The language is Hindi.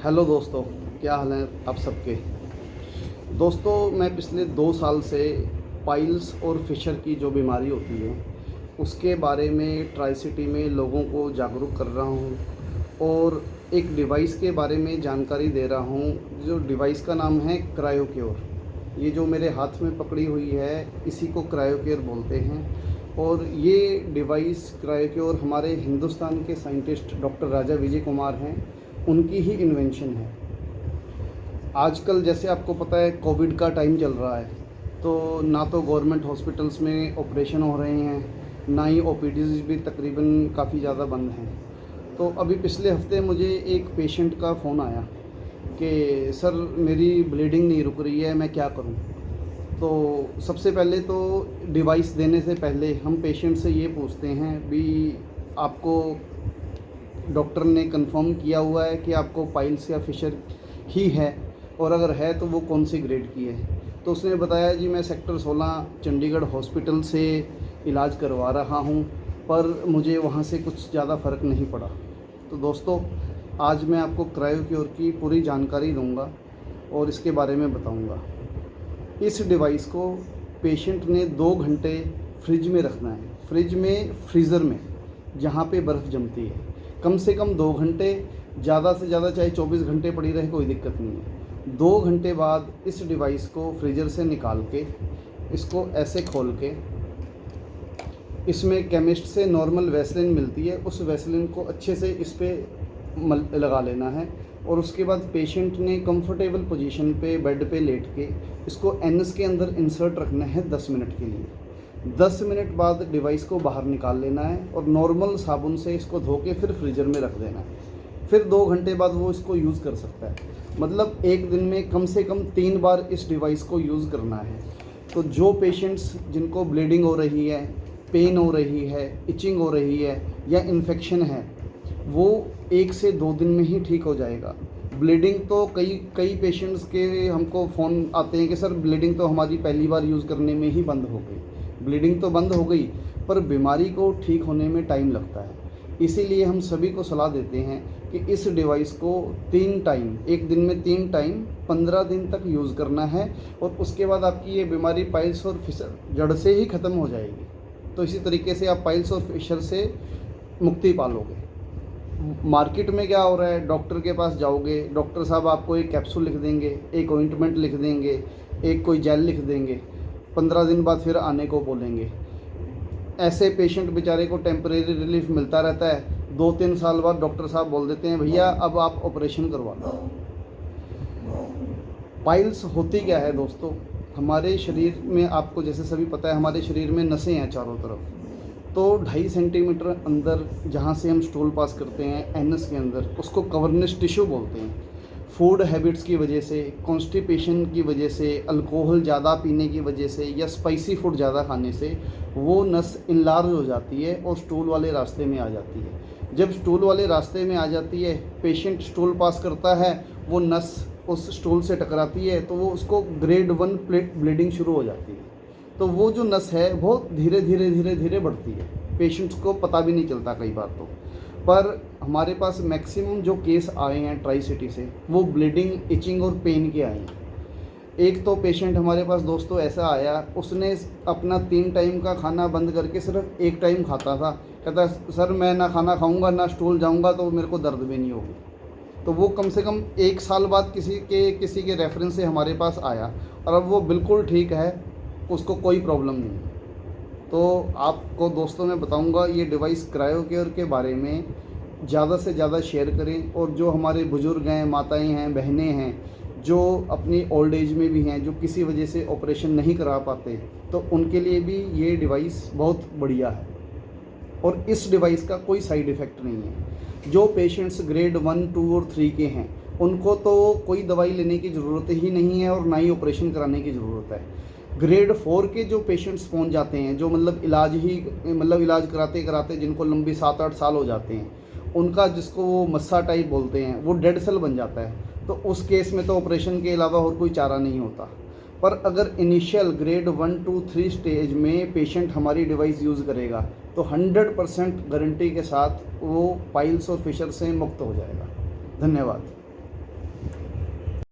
हेलो दोस्तों, क्या हाल है आप सबके। दोस्तों, मैं पिछले 2 साल से पाइल्स और फिशर की जो बीमारी होती है उसके बारे में ट्राई सिटी में लोगों को जागरूक कर रहा हूँ और एक डिवाइस के बारे में जानकारी दे रहा हूँ। जो डिवाइस का नाम है क्रायोक्योर। ये जो मेरे हाथ में पकड़ी हुई है इसी को क्रायोक्योर बोलते हैं। और ये डिवाइस क्रायोक्योर हमारे हिंदुस्तान के साइंटिस्ट डॉक्टर राजा विजय कुमार हैं, उनकी ही इन्वेंशन है। आजकल जैसे आपको पता है कोविड का टाइम चल रहा है, तो ना तो गवर्नमेंट हॉस्पिटल्स में ऑपरेशन हो रहे हैं, ना ही ओपीडीज़ भी तकरीबन काफ़ी ज़्यादा बंद हैं। तो अभी पिछले हफ्ते मुझे एक पेशेंट का फ़ोन आया कि सर मेरी ब्लीडिंग नहीं रुक रही है, मैं क्या करूं। तो सबसे पहले तो डिवाइस देने से पहले हम पेशेंट से ये पूछते हैं भी आपको डॉक्टर ने कंफर्म किया हुआ है कि आपको पाइल्स या फिशर ही है, और अगर है तो वो कौन सी ग्रेड की है। तो उसने बताया जी मैं सेक्टर 16 चंडीगढ़ हॉस्पिटल से इलाज करवा रहा हूँ, पर मुझे वहाँ से कुछ ज़्यादा फ़र्क नहीं पड़ा। तो दोस्तों, आज मैं आपको क्रायोक्योर की पूरी जानकारी दूंगा और इसके बारे में बताऊंगा। इस डिवाइस को पेशेंट ने 2 घंटे फ्रिज में रखना है, फ्रिज में फ्रीज़र में जहाँ पे बर्फ़ जमती है। कम से कम 2 घंटे, ज़्यादा से ज़्यादा चाहे 24 घंटे पड़ी रहे कोई दिक्कत नहीं है। 2 घंटे बाद इस डिवाइस को फ्रीज़र से निकाल के इसको ऐसे खोल के इसमें केमिस्ट से नॉर्मल वैसलीन मिलती है, उस वैसलीन को अच्छे से इस पर लगा लेना है। और उसके बाद पेशेंट ने कंफर्टेबल पोजीशन पे बेड पे लेट के इसको एनस के अंदर इंसर्ट रखना है 10 मिनट के लिए। 10 मिनट बाद डिवाइस को बाहर निकाल लेना है और नॉर्मल साबुन से इसको धो के फिर फ्रीजर में रख देना है। फिर 2 घंटे बाद वो इसको यूज़ कर सकता है। मतलब एक दिन में कम से कम 3 बार इस डिवाइस को यूज़ करना है। तो जो पेशेंट्स जिनको ब्लीडिंग हो रही है, पेन हो रही है, इचिंग हो रही है या इन्फेक्शन है, वो 1 से 2 दिन में ही ठीक हो जाएगा। ब्लीडिंग तो कई पेशेंट्स के हमको फ़ोन आते हैं कि सर ब्लीडिंग तो हमारी पहली बार यूज़ करने में ही बंद हो गई। ब्लीडिंग तो बंद हो गई पर बीमारी को ठीक होने में टाइम लगता है। इसीलिए हम सभी को सलाह देते हैं कि इस डिवाइस को 3 टाइम, एक दिन में 3 टाइम 15 दिन तक यूज़ करना है और उसके बाद आपकी ये बीमारी पाइल्स और फिशर जड़ से ही ख़त्म हो जाएगी। तो इसी तरीके से आप पाइल्स और फिशर से मुक्ति पालोगे। मार्केट में क्या हो रहा है, डॉक्टर के पास जाओगे, डॉक्टर साहब आपको एक कैप्सूल लिख देंगे, एक ऑइंटमेंट लिख देंगे, एक कोई जेल लिख देंगे, 15 दिन बाद फिर आने को बोलेंगे। ऐसे पेशेंट बेचारे को टेम्परेरी रिलीफ मिलता रहता है। 2-3 साल बाद डॉक्टर साहब बोल देते हैं भैया अब आप ऑपरेशन करवा लो। पाइल्स होती क्या है दोस्तों, हमारे शरीर में आपको जैसे सभी पता है हमारे शरीर में नसें हैं चारों तरफ। तो 2.5 सेंटीमीटर अंदर जहाँ से हम स्टूल पास करते हैं एनस के अंदर, उसको कवर्नेस टिश्यू बोलते हैं। फूड हैबिट्स की वजह से, कॉन्स्टिपेशन की वजह से, अल्कोहल ज़्यादा पीने की वजह से या स्पाइसी फूड ज़्यादा खाने से वो नस इनलार्ज हो जाती है और स्टूल वाले रास्ते में आ जाती है। जब स्टूल वाले रास्ते में आ जाती है, पेशेंट स्टूल पास करता है, वो नस उस स्टूल से टकराती है तो वो उसको ग्रेड 1 ब्लीडिंग शुरू हो जाती है। तो वो जो नस है वो धीरे धीरे बढ़ती है, पेशेंट्स को पता भी नहीं चलता कई बार तो। पर हमारे पास मैक्सिमम जो केस आए हैं ट्राई सिटी से वो ब्लीडिंग, इचिंग और पेन के आए हैं। एक तो पेशेंट हमारे पास दोस्तों ऐसा आया, उसने अपना 3 टाइम का खाना बंद करके सिर्फ 1 टाइम खाता था। कहता सर मैं ना खाना खाऊंगा ना स्टूल जाऊंगा तो मेरे को दर्द भी नहीं होगी। तो वो कम से कम 1 साल बाद किसी के रेफरेंस से हमारे पास आया और अब वो बिल्कुल ठीक है, उसको कोई प्रॉब्लम नहीं है। तो आपको दोस्तों मैं बताऊंगा ये डिवाइस क्रायोक्योर के बारे में ज़्यादा से ज़्यादा शेयर करें। और जो हमारे बुज़ुर्ग हैं, माताएं हैं, बहनें हैं, जो अपनी ओल्ड एज में भी हैं, जो किसी वजह से ऑपरेशन नहीं करा पाते, तो उनके लिए भी ये डिवाइस बहुत बढ़िया है। और इस डिवाइस का कोई साइड इफ़ेक्ट नहीं है। जो पेशेंट्स ग्रेड 1, 2 और 3 के हैं उनको तो कोई दवाई लेने की ज़रूरत ही नहीं है और ना ही ऑपरेशन कराने की ज़रूरत है। ग्रेड 4 के जो पेशेंट्स पहुंच जाते हैं, जो मतलब इलाज कराते कराते जिनको लंबी 7-8 साल हो जाते हैं, उनका जिसको वो मस्सा टाइप बोलते हैं, वो डेड सेल बन जाता है। तो उस केस में तो ऑपरेशन के अलावा और कोई चारा नहीं होता। पर अगर इनिशियल ग्रेड 1, 2, 3 स्टेज में पेशेंट हमारी डिवाइस यूज़ करेगा तो 100% गारंटी के साथ वो पाइल्स और फिशर से मुक्त हो जाएगा। धन्यवाद।